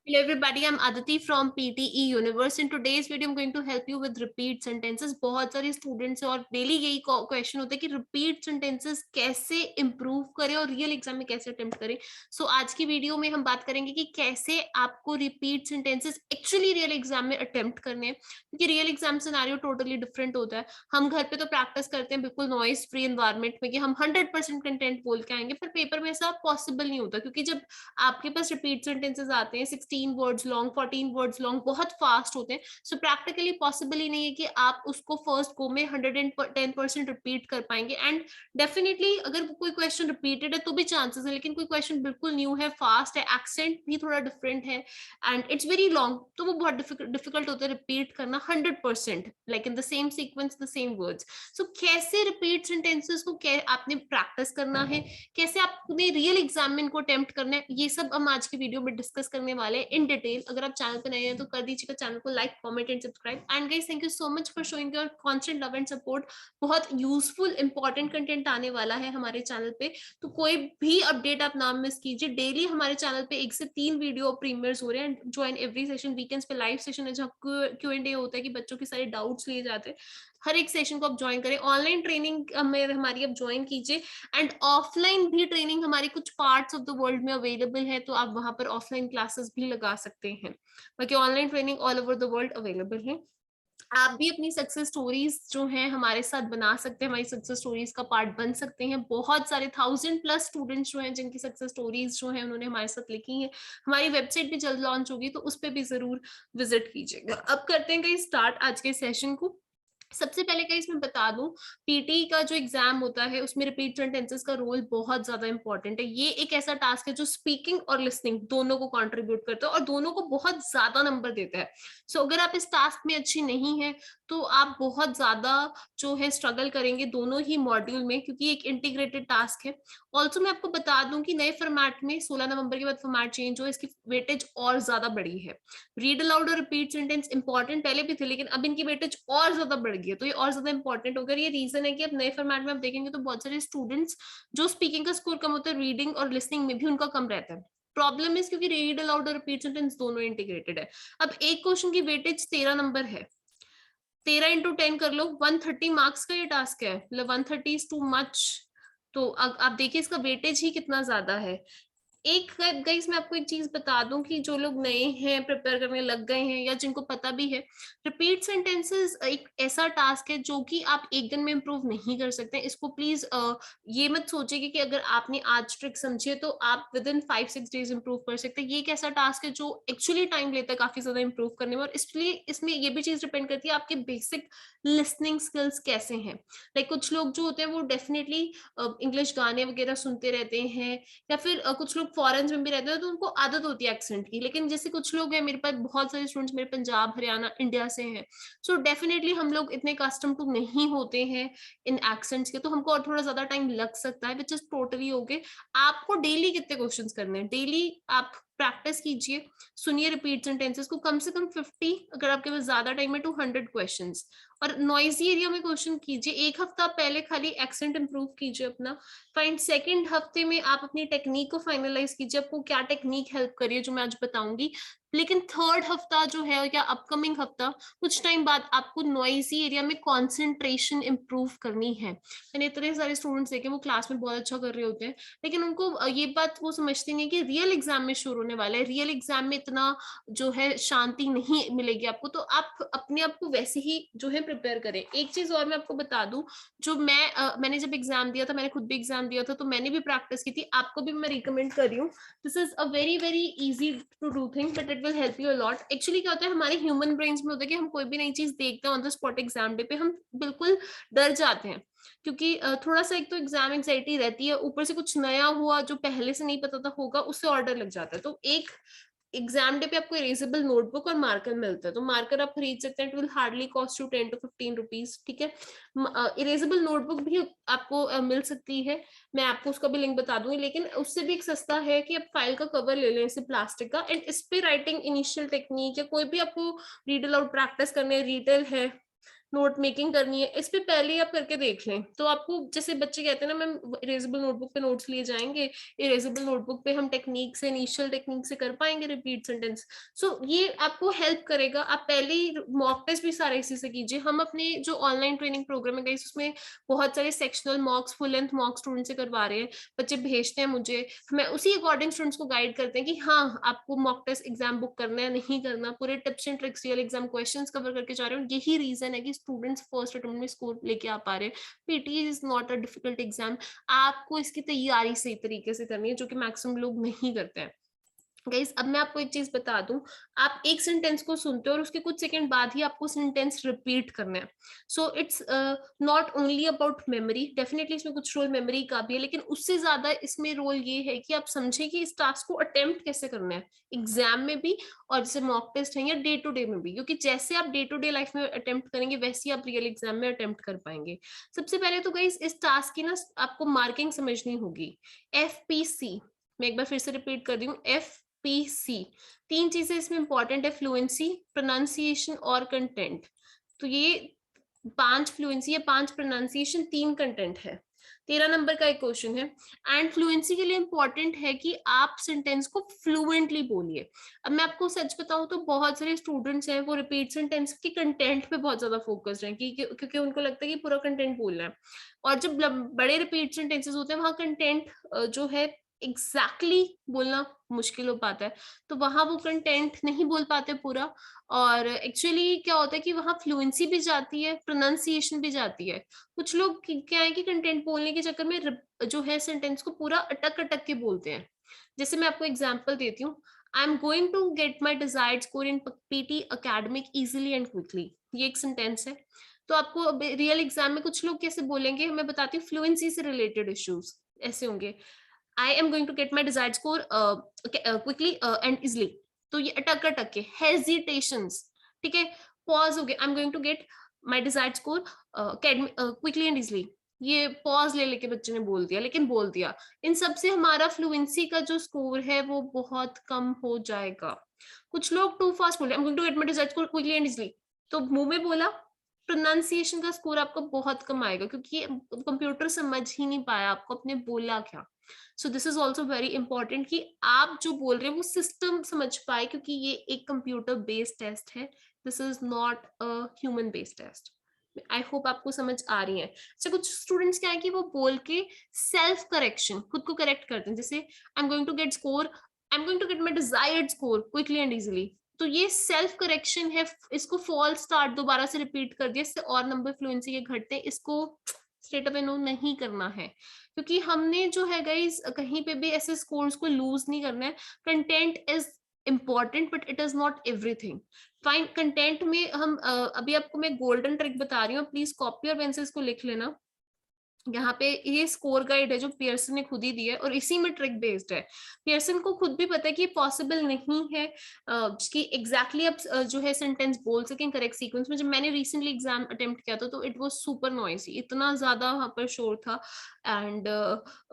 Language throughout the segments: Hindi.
Hello everybody, I'm Aditi from PTE Universe. In today's video, I'm going to help you with repeat sentences. बहुत सारे स्टूडेंट्स और डेली यही क्वेश्चन होता है कि रिपीट सेंटेंसेस कैसे इंप्रूव करें और रियल एग्जाम में कैसे अटेम्प्ट करें. सो आज की वीडियो में हम बात करेंगे कि कैसे आपको repeat sentences actually real exam में अटेम्प्ट करने हैं, क्योंकि real exam scenario totally different होता है. हम घर पे तो प्रैक्टिस करते हैं बिल्कुल नॉइज फ्री एनवायरमेंट में कि हम 100% कंटेंट बोल के आएंगे, पर पेपर में ऐसा पॉसिबल नहीं होता, क्योंकि जब आपके पास रिपीट सेंटेंसेस आते हैं 16 वर्ड्स लॉन्ग, 14 वर्ड्स लॉन्ग, बहुत फास्ट होते हैं. सो प्रैक्टिकली पॉसिबल ही नहीं है कि आप उसको फर्स्ट गो में 110% रिपीट कर पाएंगे. एंड डेफिनेटली अगर कोई क्वेश्चन रिपीटेड है तो भी चांसेस है, लेकिन कोई क्वेश्चन बिल्कुल न्यू है, फास्ट है, एक्सेंट भी थोड़ा डिफरेंट है एंड इट्स वेरी लॉन्ग, तो वो बहुत डिफिकल्ट होता है रिपीट करना 100% like in the same sequence the same words. So कैसे रिपीट सेंटेंसेस को आपने प्रैक्टिस करना है, कैसे आपने रियल एग्जाम में इनको अटेम्प्ट करना है, ये सब हम आज की वीडियो में डिस्कस करने वाले हैं इन डिटेल. अगर आप चैनल पे नए हैं तो कर दीजिएगा चैनल को like, comment and subscribe. And guys, thank you so much for showing your constant love and support. बहुत यूजफुल इंपॉर्टेंट कंटेंट आने वाला है हमारे चैनल पे, तो कोई भी अपडेट आप ना मिस कीजिए. डेली हमारे चैनल पे 1 से 3 वीडियो प्रीमियर्स हो रहे हैं. Join every session. वीकेंड्स पे लाइव सेशन है जहाँ Q&A होता है कि बच्चों के सारे डाउट्स लिए जाते हैं. हर एक सेशन को आप ज्वाइन करें. ऑनलाइन ट्रेनिंग में हमारी आप ज्वाइन कीजिए एंड ऑफलाइन भी ट्रेनिंग हमारी कुछ पार्ट्स ऑफ द वर्ल्ड में अवेलेबल है, तो आप वहां पर ऑफलाइन क्लासेस भी लगा सकते हैं. बाकी online training all over the world available है. आप भी अपनी सक्सेस स्टोरीज जो हैं हमारे साथ बना सकते हैं, हमारी सक्सेस स्टोरीज का पार्ट बन सकते हैं. बहुत सारे 1000+ स्टूडेंट्स जो हैं जिनकी सक्सेस स्टोरीज जो हैं उन्होंने हमारे साथ लिखी हैं. हमारी वेबसाइट भी जल्द लॉन्च होगी, तो उस पर भी जरूर विजिट कीजिएगा. अब करते हैं कहीं स्टार्ट आज के सेशन को. सबसे पहले का इसमें बता दूं, पीटी का जो एग्जाम होता है उसमें रिपीट सेंटेंसेस का रोल बहुत ज्यादा इंपॉर्टेंट है. ये एक ऐसा टास्क है जो स्पीकिंग और लिसनिंग दोनों को कंट्रीब्यूट करता है और दोनों को बहुत ज्यादा नंबर देता है. सो अगर आप इस टास्क में अच्छी नहीं है तो आप बहुत ज्यादा जो है स्ट्रगल करेंगे दोनों ही मॉड्यूल में, क्योंकि एक इंटीग्रेटेड टास्क है. ऑल्सो मैं आपको बता दूं कि नए फॉर्मेट में 16 नवंबर के बाद फॉर्मेट चेंज हो, इसकी वेटेज और ज्यादा बढ़ी है. रीड अलाउड और रिपीट सेंटेंस इंपॉर्टेंट पहले भी थे, लेकिन अब इनकी वेटेज और ज्यादा बढ़ गई है, तो ये और ज्यादा इंपॉर्टेंट होगा. ये रीजन है कि अब नए फॉर्मेट में आप देखेंगे तो बहुत सारे स्टूडेंट्स जो स्पीकिंग का स्कोर कम होता है, रीडिंग और लिसनिंग में भी उनका कम रहता है. प्रॉब्लम इज क्योंकि रीड अलाउड और रिपीट सेंटेंस दोनों इंटीग्रेटेड है. अब एक क्वेश्चन की वेटेज 13 नंबर है. 13 × 10 कर लो, 130 मार्क्स का ये टास्क है. मतलब 130 इज टू मच. तो आप देखिए इसका वेटेज ही कितना ज्यादा है. एक गाइस मैं आपको एक चीज बता दूं कि जो लोग नए हैं, प्रिपेयर करने लग गए हैं या जिनको पता भी है, रिपीट सेंटेंसेस एक ऐसा टास्क है जो कि आप एक दिन में इंप्रूव नहीं कर सकते. इसको प्लीज ये मत सोचिए कि अगर आपने आज ट्रिक समझी है तो आप विद इन 5-6 डेज इंप्रूव कर सकते हैं. ये एक ऐसा टास्क है जो एक्चुअली टाइम लेता है काफी ज्यादा इंप्रूव करने में, और इसलिए इसमें ये भी चीज डिपेंड करती है आपके बेसिक लिसनिंग स्किल्स कैसे हैं. लाइक कुछ लोग जो होते हैं वो डेफिनेटली इंग्लिश गाने वगैरह सुनते रहते हैं, या फिर कुछ लोग फॉरेन में भी रहते हैं तो उनको आदत होती है एक्सेंट की. लेकिन जैसे कुछ लोग हैं, मेरे पास बहुत सारे स्टूडेंट्स मेरे पंजाब, हरियाणा, इंडिया से हैं. सो डेफिनेटली हम लोग इतने कस्टम टू नहीं होते हैं इन एक्सेंट्स के, तो हमको और थोड़ा ज्यादा टाइम लग सकता है, विच इज टोटली ओके. आपको डेली कितने क्वेश्चंस करने हैं, डेली आप प्रैक्टिस कीजिए, सुनिए रिपीट सेंटेंसेस को कम से कम 50, अगर आपके पास ज्यादा टाइम है 200 क्वेश्चंस. और नॉइजी एरिया में क्वेश्चन कीजिए. एक हफ्ता पहले खाली एक्सेंट इंप्रूव कीजिए अपना. फाइन, सेकेंड हफ्ते में आप अपनी टेक्निक को फाइनलाइज कीजिए, आपको क्या टेक्निक हेल्प करिए जो मैं आज बताऊंगी. लेकिन थर्ड हफ्ता जो है या अपकमिंग हफ्ता, कुछ टाइम बाद आपको नॉइजी एरिया में कॉन्सेंट्रेशन इंप्रूव करनी है. मैंने इतने सारे स्टूडेंट्स देखे वो क्लास में बहुत अच्छा कर रहे होते हैं, लेकिन उनको ये बात वो समझते नहीं कि रियल एग्जाम में शुरू होने वाला है, रियल एग्जाम में इतना जो है शांति नहीं मिलेगी आपको. तो आप अपने आप को वैसे ही जो है प्रिपेयर करें. एक चीज और मैं आपको बता दूं, जो मैंने जब एग्जाम दिया था, मैंने खुद भी एग्जाम दिया था, तो मैंने भी प्रैक्टिस की थी. आपको भी मैं रिकमेंड कर रही हूँ. This is a very very easy to do thing, but it will help you a lot. Actually क्या होता है, हमारे ह्यूमन ब्रेन्स में होता है कि हम कोई भी नई चीज देखते हैं on the spot exam day पे, हम बिल्कुल डर जाते हैं, क्योंकि थोड़ा सा एक तो एग्जाम एंग्जाइटी रहती है, ऊपर से कुछ नया हुआ जो पहले से नहीं पता था होगा, उससे और डर लग जाता है. तो एक एग्जाम डे पे आपको इरेजेबल नोटबुक और मार्कर मिलता है, तो मार्कर आप खरीद सकते हैं. It will hardly cost you 10 to 15 rupees. ठीक है. इरेजेबल नोटबुक भी आपको मिल सकती है, मैं आपको उसका भी लिंक बता दूंगी. लेकिन उससे भी एक सस्ता है कि आप फाइल का कवर ले लें इसे प्लास्टिक का, एंड इस पे राइटिंग इनिशियल टेक्निक या कोई भी आपको रीड अलाउड प्रैक्टिस करने, रिटेल है, नोट मेकिंग करनी है, इस पे पहले ही आप करके देख लें। तो आपको, जैसे बच्चे कहते हैं ना मैम इरेजेबल नोटबुक पे नोट्स लिए जाएंगे, इरेजेबल नोटबुक पे हम टेक्निक से, इनिशियल टेक्निक से कर पाएंगे रिपीट सेंटेंस। सो ये आपको हेल्प करेगा। आप पहले ही मॉक टेस्ट भी सारे इसी से कीजिए। हम अपने जो ऑनलाइन ट्रेनिंग प्रोग्राम है गाइस, उसमें बहुत सारे sectional मॉक्स, full length mock student से करवा रहे हैं, बच्चे भेजते हैं मुझे, मैं उसी अकॉर्डिंग स्टूडेंट्स को गाइड करते हैं कि हाँ आपको मॉक टेस्ट एग्जाम बुक करना है नहीं करना, पूरे tips and tricks real exam questions cover करके जा रहे हो। यही रीजन है कि स्टूडेंट्स फर्स्ट अटेम्प्ट में स्कोर लेके आ पा रहे हैं। PT is not a difficult exam, आपको इसकी तैयारी सही तरीके से करनी है, जो कि मैक्सिमम लोग नहीं करते हैं। गाइस अब मैं आपको एक चीज बता दूं, आप एक सेंटेंस को सुनते हो और उसके कुछ सेकंड बाद ही आपको सेंटेंस रिपीट करना है। So it's not only about memory, definitely इसमें कुछ रोल मेमोरी का भी है, लेकिन उससे ज्यादा इसमें रोल ये है कि आप समझे कि इस टास्क को अटेम्प्ट कैसे करना है एग्जाम में भी, और जैसे मॉक टेस्ट है या डे टू डे में भी, क्योंकि जैसे आप डे टू डे लाइफ में अटेम्प्ट करेंगे वैसे ही आप रियल एग्जाम में अटेम्प्ट कर पाएंगे। सबसे पहले तो गाइस इस टास्क की ना आपको मार्किंग समझनी होगी। FPC, मैं एक बार फिर से रिपीट कर रही हूँ, FPC, तीन चीजें इसमें इंपॉर्टेंट है, फ्लुएंसी, प्रोनाउंसिएशन और कंटेंट। तो ये 5 फ्लुएंसी या 5 प्रोनाउंसिएशन, 3 कंटेंट है। 13 नंबर का एक क्वेश्चन है। एंड फ्लुएंसी के लिए इंपॉर्टेंट है कि आप सेंटेंस को फ्लुएंटली बोलिए। अब मैं आपको सच बताऊं तो बहुत सारे स्टूडेंट्स हैं वो रिपीट सेंटेंस के कंटेंट पे बहुत ज्यादा फोकस्ड हैं, क्योंकि उनको लगता है कि पूरा कंटेंट बोलना है। और जब बड़े रिपीट सेंटेंसेस होते हैं वहां कंटेंट जो है एग्जैक्टली बोलना मुश्किल हो पाता है, तो वहां वो कंटेंट नहीं बोल पाते पूरा। और एक्चुअली क्या होता है कि वहां फ्लुएंसी भी जाती है, प्रोनाउंसिएशन भी जाती है। कुछ लोग क्या है कि कंटेंट बोलने के चक्कर में जो है सेंटेंस को पूरा अटक अटक के बोलते हैं। जैसे मैं आपको एग्जांपल देती हूँ, I am going to get my desired score in PTE academic easily and quickly, ये एक सेंटेंस है। तो आपको रियल एग्जाम में कुछ लोग कैसे बोलेंगे, मैं बताती हूँ, फ्लुएंसी से रिलेटेड इश्यूज ऐसे होंगे, I am going to get my desired score quickly and easily. तो ये अटक अटक के हेजिटेशंस, ठीक है। पॉज हो गया, I am going to get my desired score quickly and easily, ये पॉज ले लेके बच्चे ने बोल दिया, लेकिन बोल दिया। इन सब से हमारा फ्लुएंसी का जो स्कोर है वो बहुत कम हो जाएगा। कुछ लोग टू फास्ट बोले, I am going to get my desired score quickly and easily, तो मुंह में बोला, प्रोनाउंसिएशन का स्कोर आपको बहुत कम आएगा, क्योंकि कंप्यूटर समझ ही नहीं पाया आपको आपने बोला क्या। So this is also very important कि आप जो बोल रहे हैं वो सिस्टम समझ पाए, क्योंकि ये एक कंप्यूटर बेस्ड टेस्ट है, this is not a human based test. I hope आपको समझ आ रही है। अच्छा, कुछ स्टूडेंट्स क्या है कि वो बोल के सेल्फ करेक्शन खुद को करेक्ट करते हैं, जैसे I am going to get score, I am going to get my desired score quickly and easily. तो ये सेल्फ करेक्शन है, इसको फॉल्स स्टार्ट दोबारा से रिपीट कर दिया, इससे और नंबर फ्लुएंसी के घटते, इसको स्ट्रेट अवे नो नहीं करना है, क्योंकि हमने जो है गाइस कहीं पे भी ऐसे स्कोर्स को लूज नहीं करना है। Content is important but it is not everything. Fine, content में हम अभी आपको मैं गोल्डन ट्रिक बता रही हूँ, प्लीज कॉपी और पेन से इसको लिख लेना। यहाँ पे ये स्कोर गाइड है जो पियर्सन ने खुद ही दी है और इसी में ट्रिक बेस्ड है। पियर्सन को खुद भी पता है कि पॉसिबल नहीं है कि एग्जैक्टली आप जो है सेंटेंस बोल सकें करेक्ट सीक्वेंस में। जब मैंने रिसेंटली एग्जाम अटेम्प्ट किया था तो इट वाज सुपर नॉइसी, इतना ज्यादा वहां पर शोर था। एंड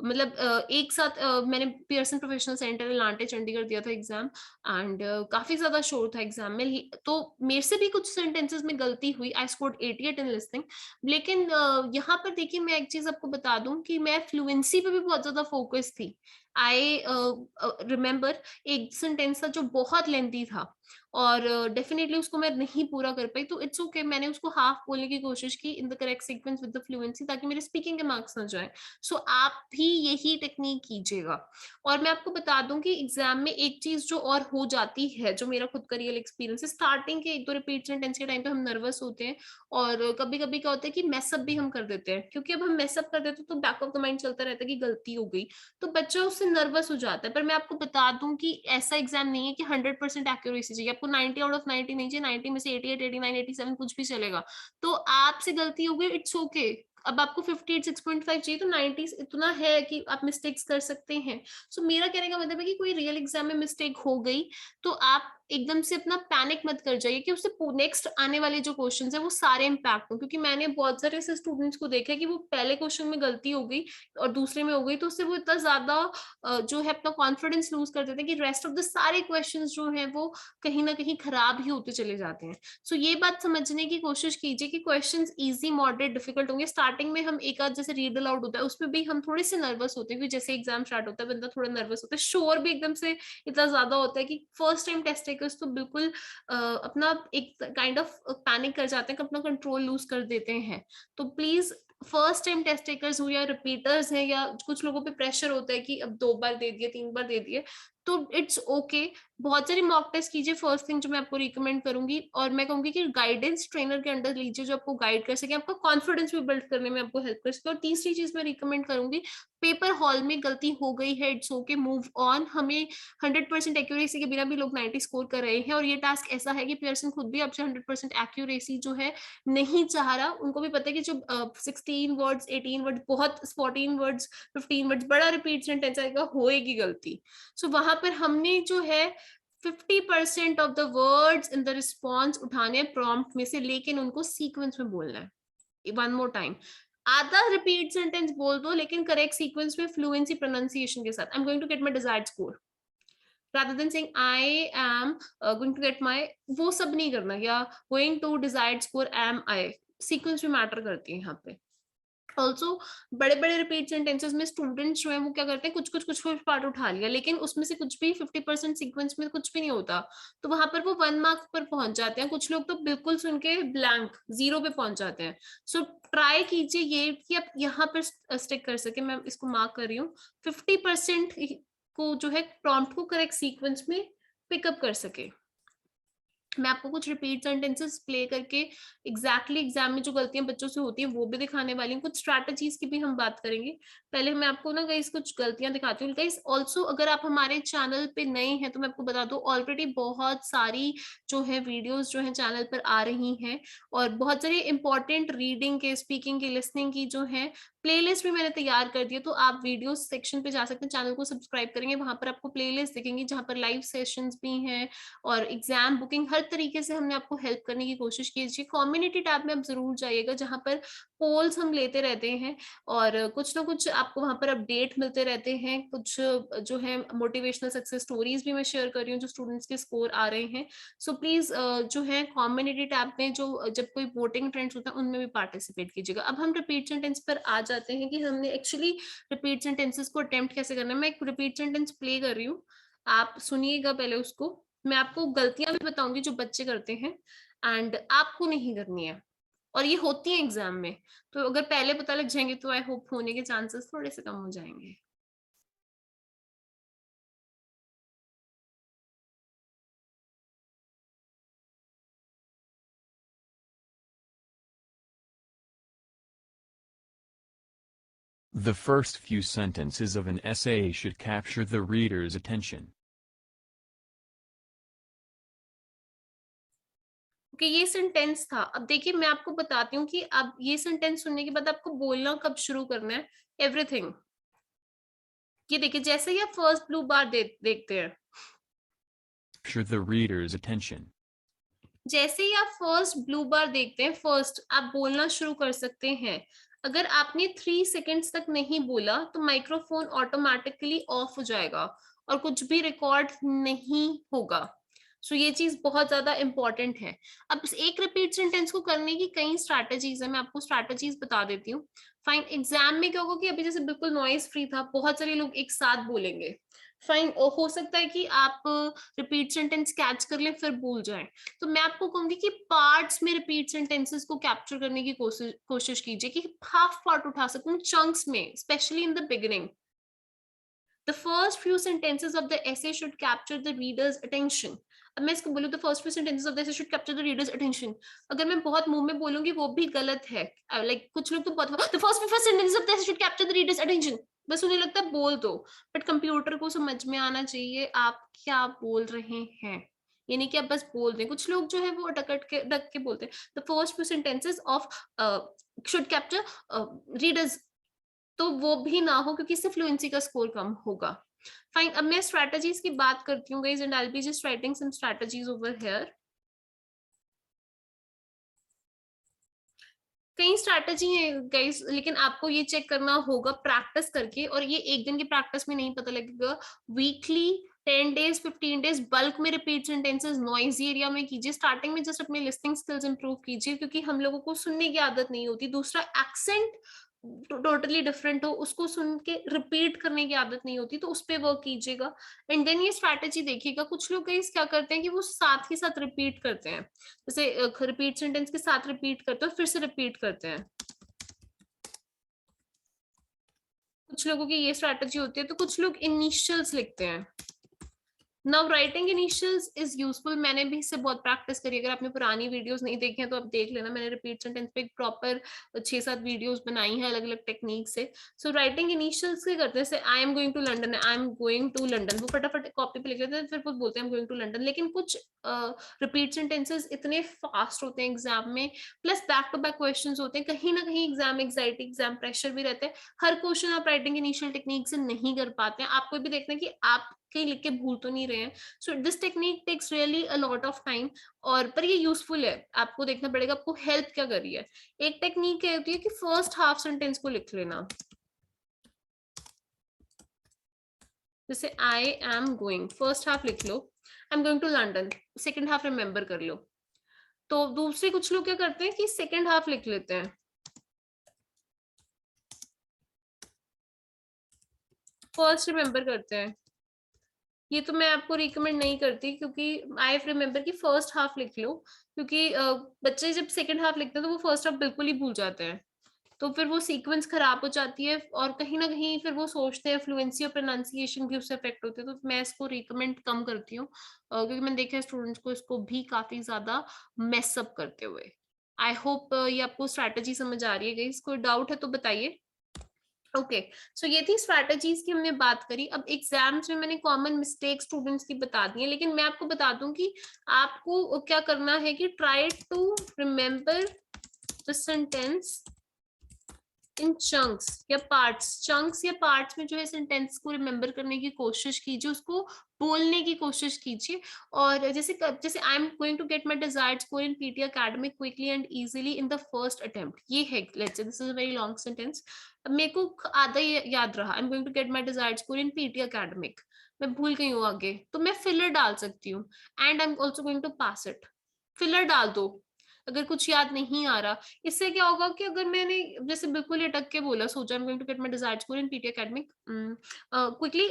मतलब एक साथ मैंने पियर्सन प्रोफेशनल सेंटर लांटे चंडीगढ़ दिया था एग्जाम, एंड काफी ज्यादा शोर था एग्जाम में, तो मेरे से भी कुछ सेंटेंसेस में गलती हुई। I scored 88 in listening. लेकिन यहाँ पर देखिए मैं एक चीज आपको बता दूं कि मैं फ्लुएंसी पे भी बहुत ज्यादा फोकस थी। आई रिमेम्बर एक सेंटेंस था जो बहुत लेंथी था और डेफिनेटली उसको मैं नहीं पूरा कर पाई, तो इट्स ओके, मैंने उसको हाफ बोलने की कोशिश की in the correct sequence with the fluency, ताकि मेरे स्पीकिंग के मार्क्स ना जाए। सो आप भी यही टेक्निक कीजिएगा। और मैं आपको बता दूं कि एग्जाम में एक चीज जो और हो जाती है, जो मेरा खुद का रियल एक्सपीरियंस है, स्टार्टिंग के एक दो रिपीट सेंटेंस के टाइम पे हम नर्वस होते हैं और कभी कभी क्या होता है कि मैसअप भी हम कर देते हैं, क्योंकि अब हम मैसअप कर देते हैं तो बैक ऑफ द माइंड चलता रहता है कि गलती हो गई, तो बच्चा उससे नर्वस हो जाता है। पर मैं आपको बता दूं कि ऐसा एग्जाम नहीं है कि 100% एक्यूरेसी चाहिए आपको, 90 आउट ऑफ 90 नहीं चाहिए, 90 में से 88, 89, 87 कुछ भी चलेगा। तो आपसे गलती हो गई, इट्स ओके। अब आपको 58, 6.5 चाहिए, तो 90 इतना है कि आप मिस्टेक्स कर सकते हैं। सो मेरा कहने का मतलब है कि कोई रियल एग्जाम में मिस्टेक हो गई तो आप एकदम से अपना पैनिक मत कर जाइए कि उससे नेक्स्ट आने वाले जो क्वेश्चंस है वो सारे इम्पैक्ट हो, क्योंकि मैंने बहुत सारे ऐसे स्टूडेंट्स को देखा है कि वो पहले क्वेश्चन में गलती हो गई और दूसरे में हो गई, तो उससे वो इतना ज्यादा जो है अपना कॉन्फिडेंस लूज कर देते हैं कि रेस्ट ऑफ द सारे क्वेश्चंस जो है वो कहीं ना कहीं खराब ही होते चले जाते हैं। सो ये बात समझने की कोशिश कीजिए कि क्वेश्चंस इजी, मॉडरेट, डिफिकल्ट होंगे। स्टार्टिंग में हम एक आध जैसे रीड अलाउड होता है उसमें भी हम थोड़े से नर्वस होते हैं, क्योंकि जैसे एग्जाम स्टार्ट होता है बंदा थोड़ा नर्वस होता है, शोर भी एकदम से इतना ज्यादा होता है कि फर्स्ट टाइम टेस्ट टेकर्स तो बिल्कुल अपना एक काइंड ऑफ पैनिक कर जाते हैं, अपना कंट्रोल लूज कर देते हैं। तो please first time test takers हो या रिपीटर्स हैं, या कुछ लोगों पे प्रेशर होता है कि अब 2 बार दे दिए, 3 बार दे दिए, तो इट्स ओके। बहुत सारी मॉक टेस्ट कीजिए, फर्स्ट थिंग जो मैं आपको रिकमेंड करूंगी, और मैं कहूंगी कि गाइडेंस ट्रेनर के अंडर लीजिए जो आपको गाइड कर सके, आपका कॉन्फिडेंस भी बिल्ड करने में आपको हेल्प कर सके। और तीसरी चीज मैं रिकमेंड करूंगी, पेपर हॉल में गलती हो गई है, इट्स ओके, मूव ऑन। हमें 100% एक्यूरेसी के बिना भी लोग 90 स्कोर कर रहे हैं, और ये टास्क ऐसा है कि पियर्सन खुद भी आपसे 100% एक्यूरेसी जो है नहीं चाह रहा। उनको भी पता है कि जो 16 वर्ड्स, 18 वर्ड्स, बहुत 14 वर्ड्स, 15 वर्ड्स, बड़ा रिपीट सेंटेंस आएगा, होएगी गलती। सो वहां पर हमने जो है 50% of the words in the response उठाने हैं प्रॉम्प्ट में से, लेकिन उनको सीक्वेंस में बोलना है। वन मोर टाइम, आधा रिपीट सेंटेंस बोल दो लेकिन करेक्ट सीक्वेंस में, फ्लुएंसी, प्रोनाउंसिएशन के साथ। I am going to get my desired score, rather than saying I am going to get my, वो सब नहीं करना, या going to desired score am I, sequence में मैटर करती है यहाँ पे। ऑल्सो बड़े बड़े रिपीट सेंटेंसेस में स्टूडेंट्स जो है वो क्या करते हैं, कुछ पार्ट उठा लिया, लेकिन उसमें से कुछ भी 50% सीक्वेंस में कुछ भी नहीं होता, तो वहां पर वो 1 मार्क पर पहुंच जाते हैं। कुछ लोग तो बिल्कुल सुन के ब्लैंक 0 पे पहुंच जाते हैं। सो ट्राई कीजिए ये कि आप यहाँ पर स्टिक कर सके। मैं इसको मार्क कर रही हूँ, 50% को जो है प्रॉम्प्ट को करेक्ट सीक्वेंस में पिकअप कर सके। मैं आपको कुछ रिपीट सेंटेंसेस प्ले करके एग्जैक्टली एग्जाम में जो गलतियां बच्चों से होती हैं वो भी दिखाने वाली हूँ, कुछ स्ट्रैटेजीज की भी हम बात करेंगे। पहले मैं आपको ना गाइस कुछ गलतियां दिखाती हूँ। गाइस ऑल्सो अगर आप हमारे चैनल पे नए हैं तो मैं आपको बता दूं, ऑलरेडी बहुत सारी जो है वीडियोस जो है चैनल पर आ रही हैं, और बहुत सारी इंपॉर्टेंट रीडिंग के, स्पीकिंग की, लिसनिंग की जो है प्लेलिस्ट भी मैंने तैयार कर दी है। तो आप वीडियो सेक्शन पे जा सकते हैं, चैनल को सब्सक्राइब करेंगे, वहां पर आपको प्लेलिस्ट दिखेंगी जहां पर लाइव सेशंस भी हैं और एग्जाम बुकिंग, हर तरीके से हमने आपको हेल्प करने की कोशिश की है। कम्युनिटी टैब में आप जरूर जाइएगा जहां पर पोल्स हम लेते रहते हैं, और कुछ ना कुछ आपको वहां पर अपडेट मिलते रहते हैं। कुछ जो है मोटिवेशनल सक्सेस स्टोरीज भी मैं शेयर कर रही हूँ जो स्टूडेंट्स के स्कोर आ रहे हैं। सो प्लीज जो है कम्युनिटी टैब में जो जब कोई वोटिंग ट्रेंड्स होता है उनमें भी पार्टिसिपेट कीजिएगा। अब हम रिपीट सेंटेंस पर आ जाते हैं कि हमने एक्चुअली रिपीट सेंटेंसेस को अटेम्प्ट कैसे करना है। मैं एक रिपीट सेंटेंस प्ले कर रही हूँ, आप सुनिएगा पहले उसको। मैं आपको गलतियां भी बताऊंगी जो बच्चे करते हैं, एंड आपको नहीं करनी है, और ये होती है एग्जाम में। तो अगर पहले पता लग जाएंगे तो आई होप होने के चांसेस थोड़े से कम हो जाएंगे। The first few sentences of an essay should capture the reader's attention. कि ये सेंटेंस था। अब देखिए मैं आपको बताती हूँ कि अब ये सेंटेंस सुनने के बाद आपको बोलना कब शुरू करना है, एवरीथिंग। ये देखिए जैसे ही आप फर्स्ट ब्लू बार देखते हैं, Capture the reader's attention. जैसे ही आप फर्स्ट ब्लू बार देखते हैं, फर्स्ट आप बोलना शुरू कर सकते हैं। अगर आपने 3 सेकेंड्स तक नहीं बोला तो माइक्रोफोन ऑटोमेटिकली ऑफ हो जाएगा और कुछ भी रिकॉर्ड नहीं होगा। सो ये चीज बहुत ज्यादा इंपॉर्टेंट है। अब एक रिपीट सेंटेंस को करने की कई स्ट्रैटेजीज है, मैं आपको स्ट्रैटेजीज बता देती हूँ। फाइन, एग्जाम में क्या होगा कि अभी जैसे बिल्कुल नॉइज फ्री था, बहुत सारे लोग एक साथ बोलेंगे। फाइन, हो सकता है कि आप रिपीट सेंटेंस कैच कर लें फिर भूल जाएं। तो मैं आपको कहूंगी कि पार्ट्स में रिपीट सेंटेंसेस को कैप्चर करने की कोशिश कीजिए कि हाफ पार्ट उठा सकूं चंक्स में, specially in the beginning. The first few sentences of the essay should capture the reader's attention. अब मैं इसको बोलूँ तो first few sentences of the essay should capture the readers attention. अगर मैं बहुत मुंह में बोलूंगी वो भी गलत है। लाइक कुछ लोग तो बहुत the first few sentences of the essay should capture the readers attention, बस उन्हें लगता है बोल दो, बट कंप्यूटर को समझ में आना चाहिए आप क्या बोल रहे हैं, ये नहीं कि आप बस बोल दें। कुछ लोग जो है वो अटक के बोलते हैं the first few sentences of should capture readers, तो वो भी ना हो क्योंकि इससे फ्लुएंसी का स्कोर कम होगा। फाइन, अब मैं स्ट्रैटेजीज की बात करती हूँ guys, and I will be just writing some strategies over here. कई स्ट्रैटेजी है गाइस, लेकिन आपको ये चेक करना होगा प्रैक्टिस करके, और ये एक दिन की प्रैक्टिस में नहीं पता लगेगा। वीकली 10 डेज 15 डेज बल्क में रिपीट सेंटेंसेस नॉइजी एरिया में कीजिए। स्टार्टिंग में जस्ट अपने लिस्टिंग स्किल्स इंप्रूव कीजिए, क्योंकि हम लोगों को सुनने की आदत नहीं होती। दूसरा, एक्सेंट टोटली डिफरेंट हो, उसको सुन के रिपीट करने की आदत नहीं होती, तो उस पर वर्क कीजिएगा। एंड देन ये स्ट्रैटेजी देखिएगा, कुछ लोग गाइस क्या करते हैं कि वो साथ ही साथ रिपीट करते हैं, जैसे रिपीट सेंटेंस के साथ रिपीट करते हैं फिर से रिपीट करते हैं। कुछ लोगों की ये स्ट्रैटेजी होती है। तो कुछ लोग इनिशियल्स लिखते हैं। Now writing initials is useful, मैंने भी इससे बहुत प्रैक्टिस करी। अगर आपने पुरानी वीडियोस नहीं देखी हैं तो आप देख लेना, मैंने रिपीट सेंटेंस पे एक प्रॉपर 6-7 वीडियोस बनाई हैं अलग अलग टेक्निक से। सो राइटिंग इनिशियल्स के करते हैं, I am going to London, I am going to London, वो फटाफट कॉपी पे लिख लेते हैं, फिर वो बोलते हैं गोइंग टू लंडन। लेकिन कुछ रिपीट सेंटेंसेस इतने फास्ट होते हैं एग्जाम में, plus back to back questions होते हैं, कहीं ना कहीं एग्जाम एग्जाइटी, एग्जाम प्रेशर भी रहते हैं। हर क्वेश्चन आप राइटिंग इनिशियल टेक्निक से नहीं कर पाते हैं। आपको भी देखना है कि आप कहीं लिख के भूल तो नहीं रहे हैं। So this technique takes really a lot of time, और पर ये यूजफुल है। आपको देखना पड़ेगा आपको हेल्प क्या कर रही है। एक टेक्निक क्या होती है कि फर्स्ट हाफ सेंटेंस को लिख लेना, जैसे I am going, first half लिख लो, I am going to London, second half remember कर लो। तो दूसरे कुछ लोग क्या करते हैं कि सेकेंड हाफ लिख लेते हैं, फर्स्ट रिमेंबर करते हैं। ये तो मैं आपको रिकमेंड नहीं करती, क्योंकि आई रिमेंबर की फर्स्ट हाफ लिख लो, क्योंकि बच्चे जब सेकंड हाफ लिखते हैं तो वो फर्स्ट हाफ बिल्कुल ही भूल जाते हैं। तो फिर वो सीक्वेंस खराब हो जाती है, और कहीं ना कहीं फिर वो सोचते हैं फ्लुएंसी और प्रोनाउंसिएशन भी उससे अफेक्ट होते हैं। तो मैं इसको रिकमेंड कम करती हूँ, क्योंकि मैंने देखा है स्टूडेंट्स को इसको भी काफी ज्यादा मेसअप करते हुए। आई होप ये आपको स्ट्रैटेजी समझ आ रही है गाइस, कोई डाउट है तो बताइए। ओके, सो ये थी स्ट्रैटेजीज की हमने बात करी। अब एग्जाम्स में मैंने कॉमन मिस्टेक स्टूडेंट्स की बता दी है, लेकिन मैं आपको बता दूं कि आपको क्या करना है कि try to remember the sentence in chunks या पार्ट्स। चंक्स या पार्ट्स में जो है सेंटेंस को रिमेम्बर करने की कोशिश कीजिए, उसको बोलने की कोशिश कीजिए। और जैसे जैसे I am going to get my desired score in PTE academic quickly and easily in the first attempt, ये है, let's say this is a very long sentence. अब मेरे को आधा याद रहा, I am going to get my desired score in PTE academic, मैं भूल गई हूँ आगे, तो मैं फिलर डाल सकती हूँ, and I am also going to pass it. Filler डाल दो अगर कुछ याद नहीं आ रहा। इससे क्या होगा कि अगर मैंने जैसे बिल्कुल ही अटक के बोला, सोचा I am going to get my desired score in PTE academic quickly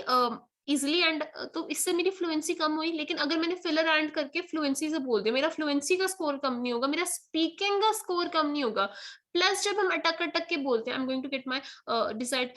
easily and, तो इससे मेरी फ्लुएंसी कम हुई। लेकिन अगर मैंने फिलर एंड करके फ्लुएंसी से बोल दिया, मेरा फ्लुएंसी का स्कोर कम नहीं होगा, मेरा स्पीकिंग का स्कोर कम नहीं होगा। प्लस जब हम अटक अटक के बोलते हैं, I am going to get my decide,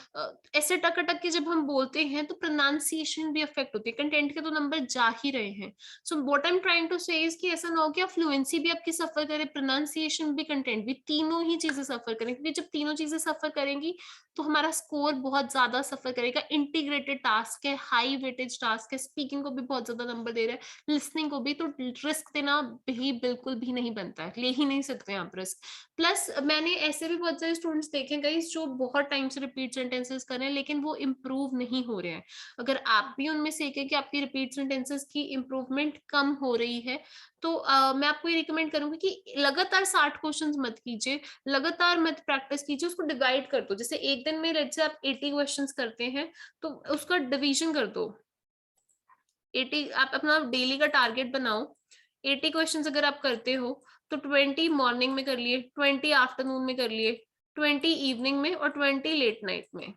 ऐसे अटक अटक के जब हम बोलते हैं तो प्रोनाउंसिएशन भी अफेक्ट होती है, कंटेंट के तो नंबर जा ही रहे हैं। So what I am trying to say is कि ऐसा ना हो कि फ्लुएंसी भी आपकी सफर करे, प्रोनाउंसिएशन भी, कंटेंट भी, तीनों ही चीजें सफर करें। क्योंकि जब तीनों चीजें सफर करेंगी तो हमारा स्कोर बहुत ज्यादा सफर करेगा। इंटीग्रेटेड टास्क है, हाई वेटेज टास्क है, स्पीकिंग को भी बहुत ज्यादा नंबर दे रहा है, लिसनिंग को भी, तो रिस्क देना भी बिल्कुल भी नहीं बनता है, ले ही नहीं सकते आप रिस्क। प्लस मैंने ऐसे भी बहुत सारे स्टूडेंट्स देखे गाइस जो बहुत टाइम से रिपीट सेंटेंसेस कर रहे हैं, लेकिन वो इम्प्रूव नहीं हो रहे हैं। अगर आप भी उनमें से एक है कि आपकी रिपीट सेंटेंसेस की इंप्रूवमेंट कम हो रही है, तो मैं आपको ये रिकमेंड करूंगी कि लगातार 60 क्वेश्चंस मत कीजिए, लगातार मत प्रैक्टिस कीजिए, उसको डिवाइड कर दो। जैसे एक दिन में लेट्स से आप 80 क्वेश्चंस करते हैं, तो उसका डिवीजन कर दो। 80 आप अपना डेली का टारगेट बनाओ। 80 क्वेश्चंस अगर आप करते हो तो 20 मॉर्निंग में कर लिए, 20 आफ्टरनून में कर लिए, 20 इवनिंग में, और 20 लेट नाइट में।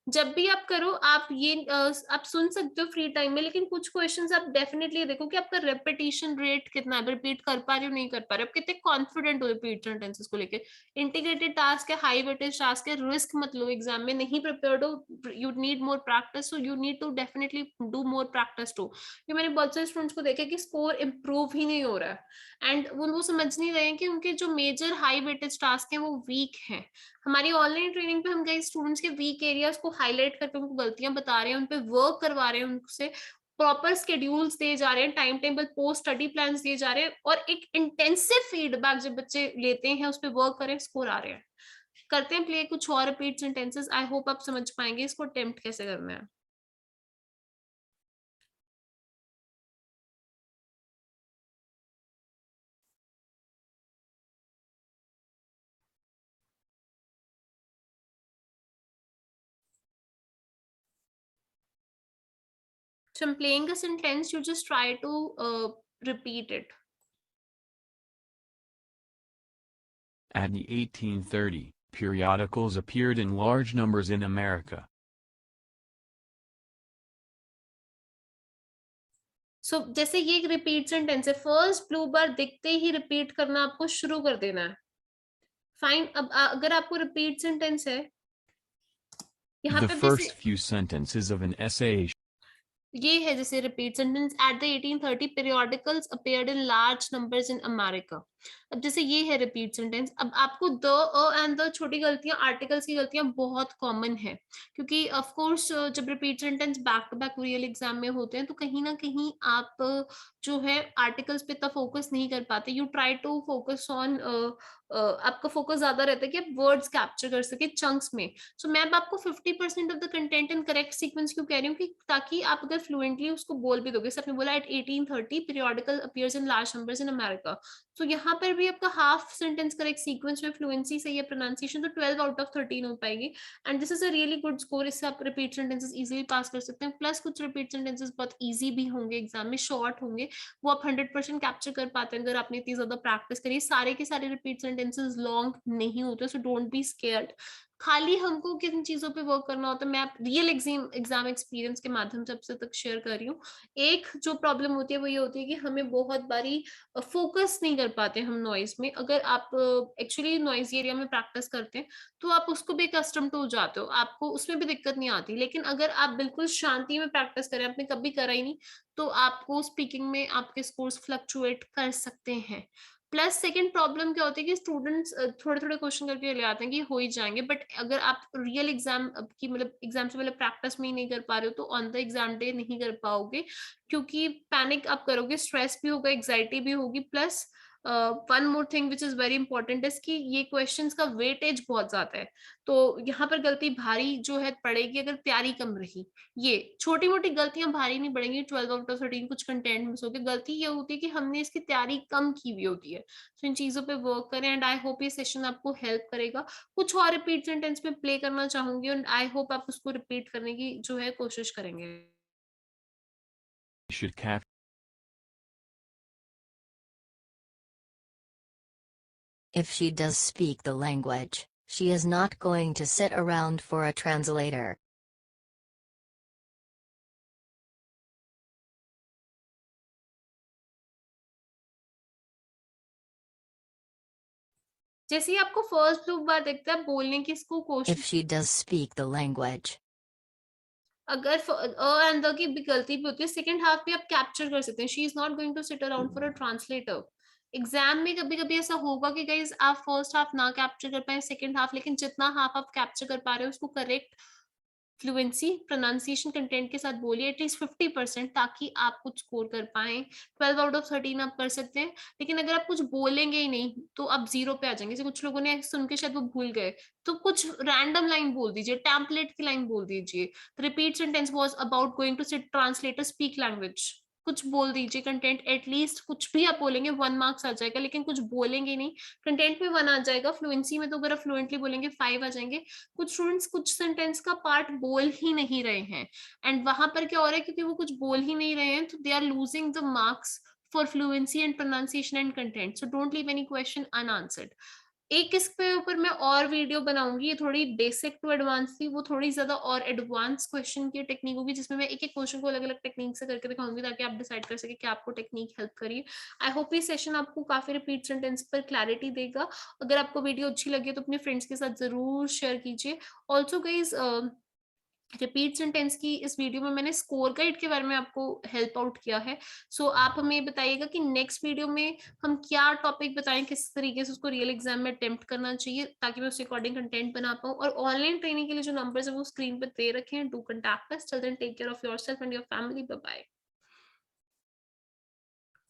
जब भी आप करो, आप ये आप सुन सकते हो फ्री टाइम में, लेकिन कुछ क्वेश्चंस आप डेफिनेटली देखो कि आपका रेपिटेशन रेट कितना है, रिपीट कर पा रहे हो नहीं कर पा रहे हो, आप कितने कॉन्फिडेंट हो रिपीट सेंटेंसेस को लेके। इंटीग्रेटेड टास्क है, हाई वेटेज टास्क है, रिस्क मत लो। एग्जाम में नहीं प्रिपेयर्ड हो, you need more practice, so you need to definitely do more practice too. ये मैंने बहुत सारे स्टूडेंट्स को देखा कि स्कोर इंप्रूव ही नहीं हो रहा है, एंड वो समझ नहीं रहे हैं कि उनके जो मेजर हाई वेटेज टास्क है वो वीक है। हमारी ऑनलाइन ट्रेनिंग पे हम कई स्टूडेंट्स के वीक एरियाज को हाईलाइट करके उनको गलतियां बता रहे हैं, उन पे वर्क करवा रहे हैं, उनसे प्रॉपर स्केड्यूल्स दिए जा रहे हैं, time table, post study plans दिए जा रहे हैं, और एक इंटेंसिव फीडबैक जब बच्चे लेते हैं, उस पर वर्क करें, स्कोर आ रहे हैं। करते हैं प्ले कुछ और रिपीट सेंटेंसेस। आई होप आप समझ पाएंगे इसको अटेम्प्ट कैसे करना है। So I'm playing a sentence, you just try to repeat it. At the 1830, periodicals appeared in large numbers in America. सो जैसे ये एक रिपीट सेंटेंस है, फर्स्ट ब्लू बार दिखते ही रिपीट करना आपको शुरू कर देना है। फाइन, अब अगर आपको रिपीट सेंटेंस है यहाँ The पे first जैसे few sentences of an essay ये है, जैसे repeat sentence, at the 1830 periodicals appeared in large numbers in America। अब जैसे ये है रिपीट सेंटेंस, अब आपको द एंड द छोटी गलतियां, आर्टिकल्स की गलतियां बहुत कॉमन है, क्योंकि ऑफ कोर्स जब repeat sentence back to back real exam में होते हैं तो कहीं ना कहीं आप जो है आर्टिकल्स पे इतना फोकस नहीं कर पाते। You try to focus on, आपका फोकस ज्यादा रहता है कि आप वर्ड्स कैप्चर कर सके चंक्स में। सो मैं अब आपको 50% of the content in correct sequence क्यों कह रही हूँ, कि ताकि आप अगर फ्लुएंटली उसको बोल भी दोगे। आपने बोला at 1830 periodical appears in large numbers in America, तो यहाँ पर भी आपका हाफ सेंटेंस करेक्ट सीक्वेंस में फ्लुएंसी सही है, प्रोनाउंसिएशन, तो 12 आउट ऑफ 13 हो पाएगी। And this is a really good score. इससे आप रिपीट सेंटेंसेस इजीली पास कर सकते हैं। प्लस कुछ रिपीट सेंटेंसेस बहुत इजी भी होंगे, एग्जाम में शॉर्ट होंगे, वो आप 100% कैप्चर कर पाते हैं अगर आपने इतनी ज्यादा प्रैक्टिस करी। सारे के सारे रिपीट सेंटेंसेस लॉन्ग नहीं होते, सो डोंट बी स्केयर्ड। खाली हमको किन चीजों पे वर्क करना होता है, मैं आप रियल एग्जाम एक्सपीरियंस के माध्यम से आपसे तक शेयर कर रही हूँ। एक जो प्रॉब्लम होती है वो ये होती है कि हमें बहुत बारी फोकस नहीं कर पाते हम नॉइज में। अगर आप एक्चुअली नॉइज एरिया में प्रैक्टिस करते हैं तो आप उसको भी कस्टम टू हो जाते हो, आपको उसमें भी दिक्कत नहीं आती। लेकिन अगर आप बिल्कुल शांति में प्रैक्टिस करें, आपने कभी करा ही नहीं, तो आपको स्पीकिंग में आपके स्कोर्स फ्लक्चुएट कर सकते हैं। प्लस सेकंड प्रॉब्लम क्या होती है कि स्टूडेंट्स थोड़े थोड़े क्वेश्चन करके ले आते हैं कि हो ही जाएंगे, बट अगर आप रियल एग्जाम की मतलब एग्जाम से पहले प्रैक्टिस में ही नहीं कर पा रहे हो तो ऑन द एग्जाम डे नहीं कर पाओगे, क्योंकि पैनिक आप करोगे, स्ट्रेस भी होगा, एग्जाइटी भी होगी। Plus one more thing which is very important is कि ये क्वेश्चंस का वेटेज बहुत ज्यादा है, तो यहाँ पर गलती भारी जो है पड़ेगी अगर तैयारी कम रही। ये छोटी मोटी गलतियां भारी नहीं पड़ेंगी, 12 आउट ऑफ 13 कुछ कंटेंट मिस हो गए, गलती ये होती है कि हमने इसकी तैयारी कम की हुई होती है। तो इन चीजों पे वर्क करें, एंड आई होप ये सेशन आपको हेल्प करेगा। कुछ और रिपीट सेंटेंस में प्ले करना चाहूंगी, एंड आई होप आप उसको रिपीट करने की जो है कोशिश करेंगे। should capture. If she does speak the language, she is not going to sit around for a translator. जैसे ही आपको फर्स्ट लूप बार दिखता है बोलने की इसको If कोशिश, she does speak the language, अगर एंड द की भी गलती भी होती है, सेकंड हाफ भी आप कैप्चर कर सकते हैं। She is not going to sit around for a translator. Exam में कभी कभी ऐसा होगा कि गाइस आप फर्स्ट हाफ ना कैप्चर कर पाए सेकंड हाफ, लेकिन जितना हाफ आप कैप्चर कर पा रहे हो उसको करेक्ट फ्लुएंसी प्रोनाउंसिएशन कंटेंट के साथ बोलिए एटलीस्ट 50%, ताकि आप कुछ स्कोर कर पाए। 12 आउट ऑफ 13 आप कर सकते हैं। लेकिन अगर आप कुछ बोलेंगे ही नहीं तो आप जीरो पे आ जाएंगे। जैसे कुछ लोगों ने सुन के शायद वो भूल गए, तो कुछ रैंडम लाइन बोल दीजिए, टेम्पलेट की लाइन बोल दीजिए। Repeat sentence was about going to sit translator speak language, कुछ बोल दीजिए कंटेंट, एटलीस्ट कुछ भी आप बोलेंगे 1 मार्क्स आ जाएगा। लेकिन कुछ बोलेंगे नहीं, कंटेंट में 1 आ जाएगा, फ्लुएंसी में तो अगर आप फ्लुएंटली बोलेंगे 5 आ जाएंगे। कुछ स्टूडेंट्स कुछ सेंटेंस का पार्ट बोल ही नहीं रहे हैं, एंड वहां पर क्या हो रहा है, क्योंकि वो कुछ बोल ही नहीं रहे हैं तो they are losing the marks for fluency and pronunciation and content. So don't leave any question unanswered. एक इसके ऊपर मैं और वीडियो बनाऊंगी, ये थोड़ी बेसिक टू एडवांस थी, वो थोड़ी ज्यादा और एडवांस क्वेश्चन की टेक्निक होगी, जिसमें मैं एक एक क्वेश्चन को अलग अलग टेक्निक से करके दिखाऊंगी, ताकि आप डिसाइड कर सके कि आपको टेक्निक हेल्प करिए। आई होप ये सेशन आपको काफी रिपीट सेंटेंस पर क्लैरिटी देगा। अगर आपको वीडियो अच्छी लगी तो अपने फ्रेंड्स के साथ जरूर शेयर कीजिए। ऑल्सो गाइज, रिपीट सेंटेंस की इस वीडियो में मैंने स्कोर गाइड के बारे में आपको हेल्प आउट किया है। सो आप हमें बताइएगा कि नेक्स्ट वीडियो में हम क्या टॉपिक बताएं, किस तरीके से उसको रियल एग्जाम में अटेम्प्ट करना चाहिए, ताकि मैं उसके अकॉर्डिंग कंटेंट बना पाऊँ। और ऑनलाइन ट्रेनिंग के लिए जो नंबर्स है वो स्क्रीन पर दे रखे हैं, do contact us. Till then take care of yourself and your family. Bye bye.